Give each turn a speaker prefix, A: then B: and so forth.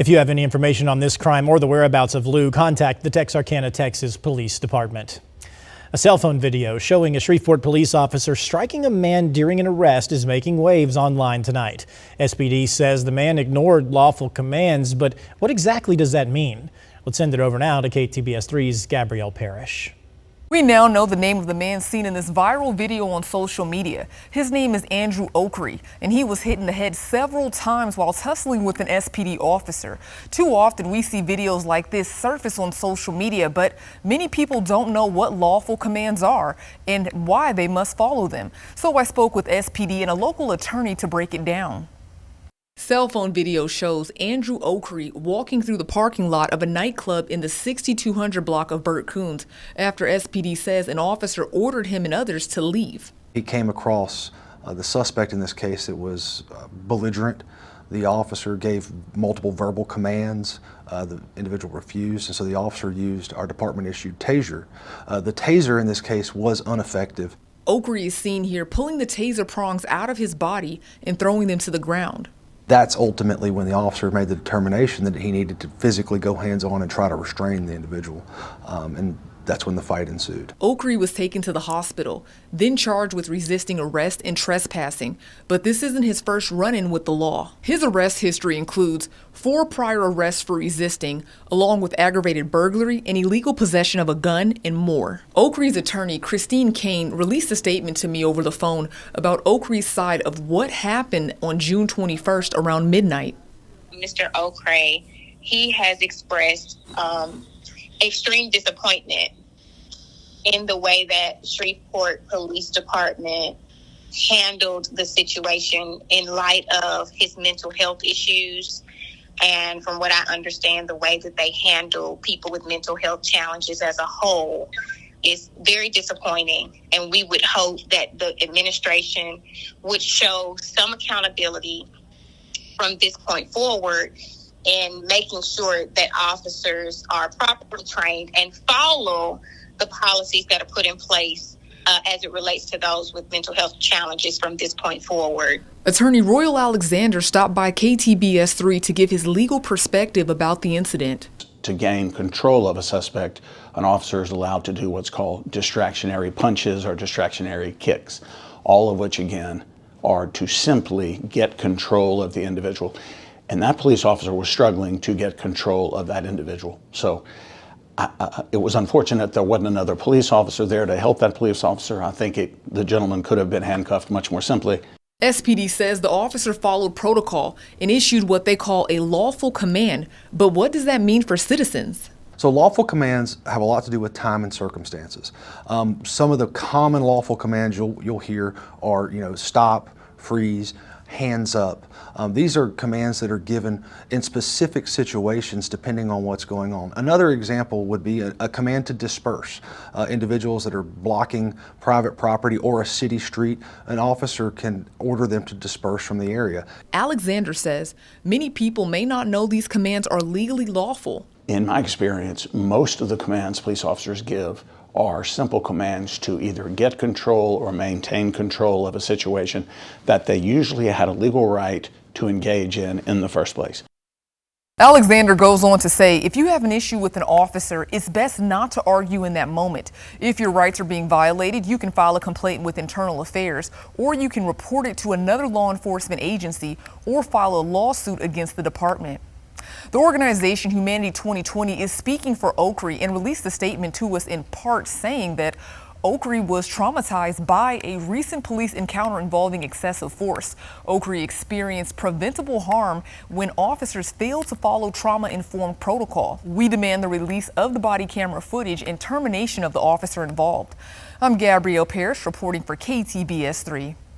A: If you have any information on this crime or the whereabouts of Lou, contact the Texarkana, Texas Police Department. A cell phone video showing a Shreveport police officer striking a man during an arrest is making waves online tonight. SPD says the man ignored lawful commands, but what exactly does that mean? Let's send it over now to KTBS 3's Gabrielle Parrish.
B: We now know the name of the man seen in this viral video on social media. His name is Andrew Oakery, and he was hit in the head several times while tussling with an SPD officer. Too often we see videos like this surface on social media, but many people don't know what lawful commands are and why they must follow them. So I spoke with SPD and a local attorney to break it down. Cell phone video shows Andrew Oakery walking through the parking lot of a nightclub in the 6200 block of Burt Coons after SPD says an officer ordered him and others to leave.
C: He came across the suspect in this case that was belligerent. The officer gave multiple verbal commands. The individual refused, and so the officer used our department-issued taser. The taser in this case was ineffective.
B: Oakery is seen here pulling the taser prongs out of his body and throwing them to the ground.
C: That's ultimately when the officer made the determination that he needed to physically go hands-on and try to restrain the individual, and that's when the fight ensued.
B: Oakery was taken to the hospital, then charged with resisting arrest and trespassing, but this isn't his first run-in with the law. His arrest history includes 4 prior arrests for resisting, along with aggravated burglary and illegal possession of a gun and more. Oakery's attorney, Christine Kane, released a statement to me over the phone about Oakery's side of what happened on June 21st around midnight.
D: Mr. Oakery, he has expressed extreme disappointment in the way that Shreveport Police Department handled the situation in light of his mental health issues. And from what I understand, the way that they handle people with mental health challenges as a whole is very disappointing. And we would hope that the administration would show some accountability from this point forward in making sure that officers are properly trained and follow the policies that are put in place as it relates to those with mental health challenges from this point forward.
B: Attorney Royal Alexander stopped by KTBS 3 to give his legal perspective about the incident.
E: To gain control of a suspect, an officer is allowed to do what's called distractionary punches or distractionary kicks, all of which, again, are to simply get control of the individual. And that police officer was struggling to get control of that individual. So it was unfortunate there wasn't another police officer there to help that police officer. I think the gentleman could have been handcuffed much more simply.
B: SPD says the officer followed protocol and issued what they call a lawful command. But what does that mean for citizens?
C: So lawful commands have a lot to do with time and circumstances. Some of the common lawful commands you'll hear are, stop, freeze, hands up. These are commands that are given in specific situations depending on what's going on. Another example would be a command to disperse. Individuals that are blocking private property or a city street, an officer can order them to disperse from the area.
B: Alexander says many people may not know these commands are legally lawful.
E: In my experience, most of the commands police officers give are simple commands to either get control or maintain control of a situation that they usually had a legal right to engage in the first place.
B: Alexander goes on to say, if you have an issue with an officer, it's best not to argue in that moment. If your rights are being violated, you can file a complaint with Internal Affairs, or you can report it to another law enforcement agency or file a lawsuit against the department. The organization Humanity 2020 is speaking for Oakery and released a statement to us in part saying that Oakery was traumatized by a recent police encounter involving excessive force. Oakery experienced preventable harm when officers failed to follow trauma-informed protocol. We demand the release of the body camera footage and termination of the officer involved. I'm Gabrielle Parrish reporting for KTBS 3.